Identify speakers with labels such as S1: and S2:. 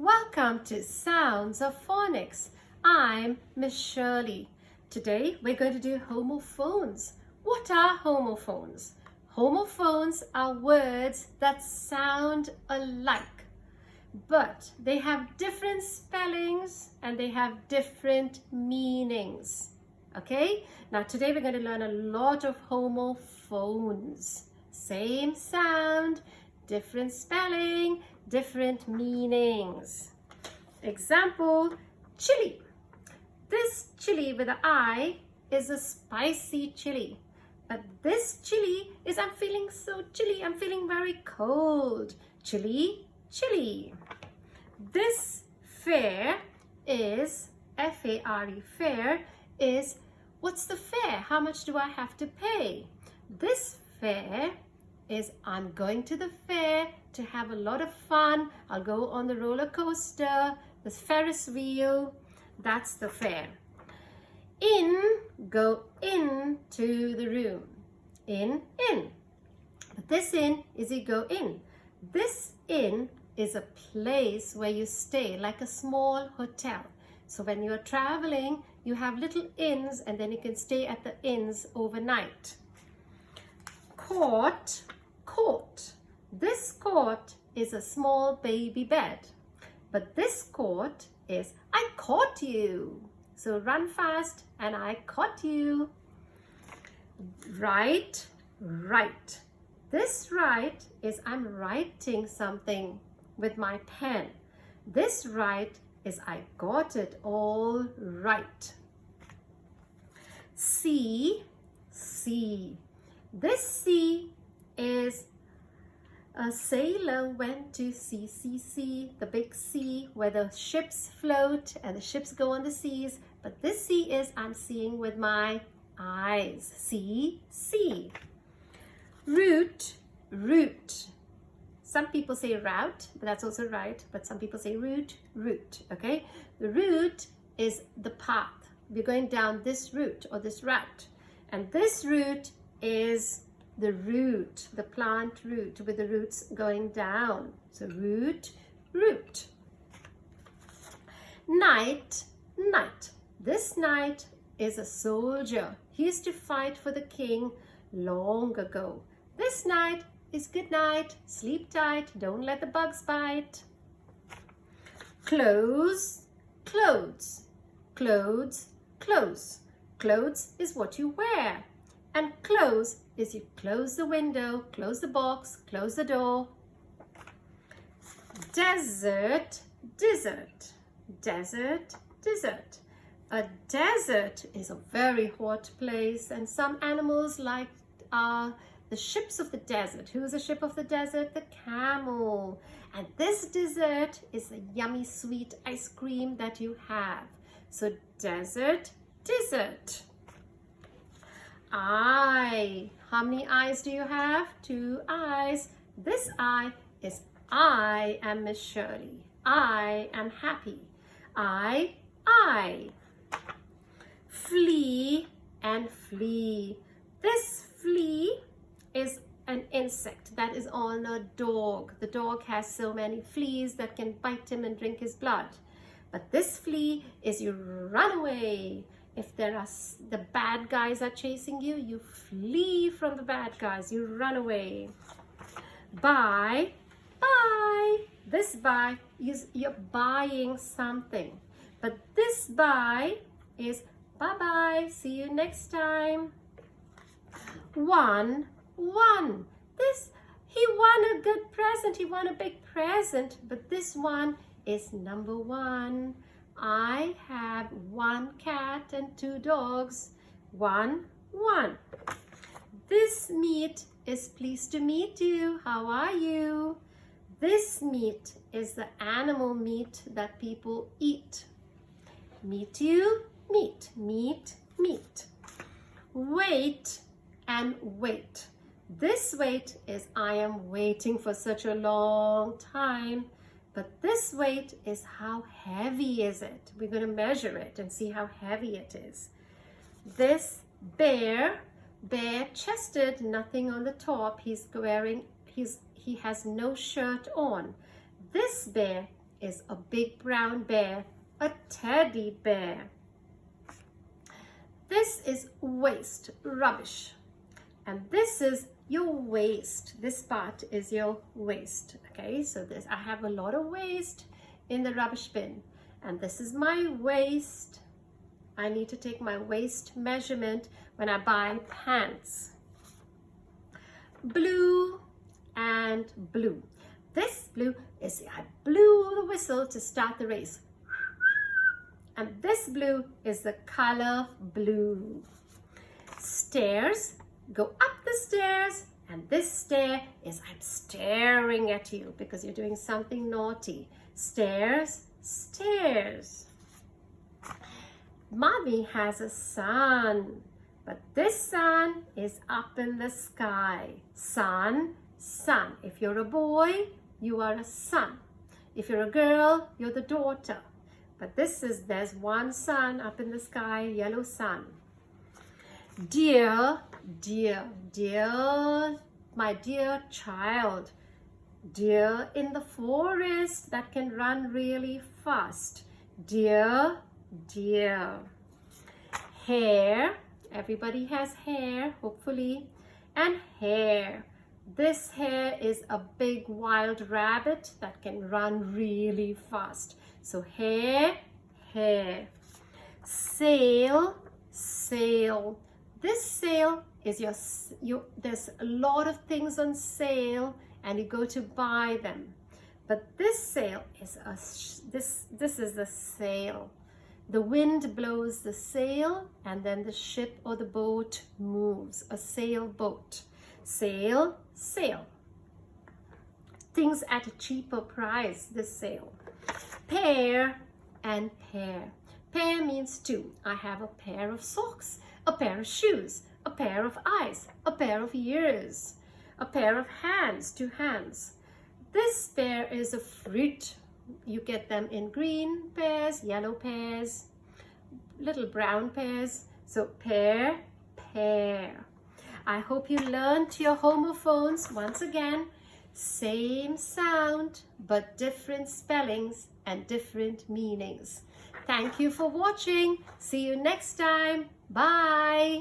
S1: Welcome to Sounds of Phonics. I'm Miss Shirley. Today we're going to do homophones. What are homophones? Homophones are words that sound alike, but they have different spellings and they have different meanings. Okay? Now today we're going to learn a lot of homophones. Same sound, different spelling, different meanings. Example, chili. This chili with an I is a spicy chili. But this chili is, I'm feeling so chilly, I'm feeling very cold. Chili, chili. This fare is, F-A-R-E, fare is, what's the fare? How much do I have to pay? This fare is, I'm going to the fair to have a lot of fun. I'll go on the roller coaster, the Ferris wheel. That's the fair. In, go into the room. In. But this in is you go in. This inn is a place where you stay, like a small hotel. So when you're traveling, you have little inns and then you can stay at the inns overnight. Court. This court is a small baby bed, but this court is, I caught you. So run fast and I caught you. Write. This write is, I'm writing something with my pen. This write is, I got it all right. See. This sea is, a sailor went to sea, the big sea where the ships float and the ships go on the seas. But this sea is, I'm seeing with my eyes. See. Route. Some people say route, but that's also right. But some people say route. Okay? The route is the path. We're going down this route or this route. And this route is the root, the plant root with the roots going down. So root. Knight. This knight is a soldier. He used to fight for the king long ago. This knight is good night, sleep tight, don't let the bugs bite. Clothes. Clothes is what you wear. And close is you close the window, close the box, close the door. Desert. A desert is a very hot place, and some animals like the ships of the desert. Who's a ship of the desert? The camel. And this dessert is a yummy sweet ice cream that you have. So desert. Eye. How many eyes do you have? 2 eyes. This eye is, I am Miss Shirley. I am happy. I. Flea. This flea is an insect that is on a dog. The dog has so many fleas that can bite him and drink his blood. But this flea is, you run away. If the bad guys are chasing you, you flee from the bad guys. You run away. Buy. This buy is, you're buying something. But this buy is, bye-bye. See you next time. One. This, he won a good present. He won a big present. But this one is number 1. I have 1 cat and 2 dogs. 1. This meat is, pleased to meet you. How are you? This meat is the animal meat that people eat. Meet you, meat. Wait. This wait is, I am waiting for such a long time. But this weight is, how heavy is it? We're going to measure it and see how heavy it is. This bare-chested, nothing on the top. He has no shirt on. This bear is a big brown bear, a teddy bear. This is waste, rubbish. And this is your waste. This part is your waste. Okay, so I have a lot of waste in the rubbish bin. And this is my waste. I need to take my waist measurement when I buy pants. Blue and blue. This blue is, I blew the whistle to start the race. And this blue is the color blue. Stairs, go up the stairs, and this stair is I'm staring at you because you're doing something naughty. Stairs, stairs. Mommy has a sun, but this sun is up in the sky. Sun, sun. If you're a boy, you are a son. If you're a girl, you're the daughter. But there's one sun up in the sky, yellow sun. Deer, deer, deer, my dear child. Deer in the forest that can run really fast. Deer, deer. Hare, everybody has hair, hopefully. And hare. This hare is a big wild rabbit that can run really fast. So hare, hare. Sail, sail. This sail is there's a lot of things on sale and you go to buy them. But this sail is this is the sail. The wind blows the sail and then the ship or the boat moves. A sailboat. Sail, sail. Things at a cheaper price, this sail. Pair and pair. Pair means two. I have a pair of socks, a pair of shoes, a pair of eyes, a pair of ears, a pair of hands, two hands. This pear is a fruit. You get them in green pears, yellow pears, little brown pears. So pear, pear. I hope you learned your homophones. Once again, same sound, but different spellings and different meanings. Thank you for watching. See you next time. Bye.